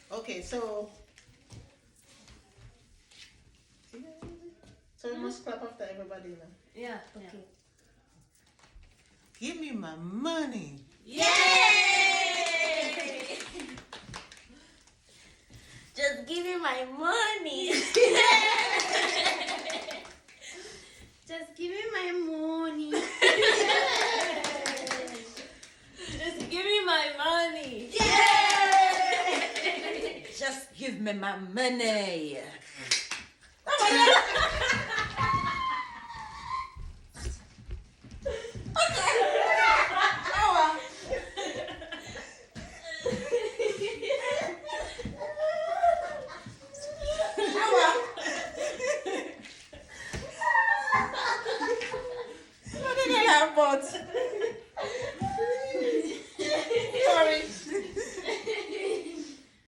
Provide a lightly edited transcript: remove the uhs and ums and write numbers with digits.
Okay, so we must clap after everybody now. Yeah. Okay. Give me my money. Yay! Just give me my money. Just give me my money. Just give me my money. Yay! Just give me my money. Oh my God.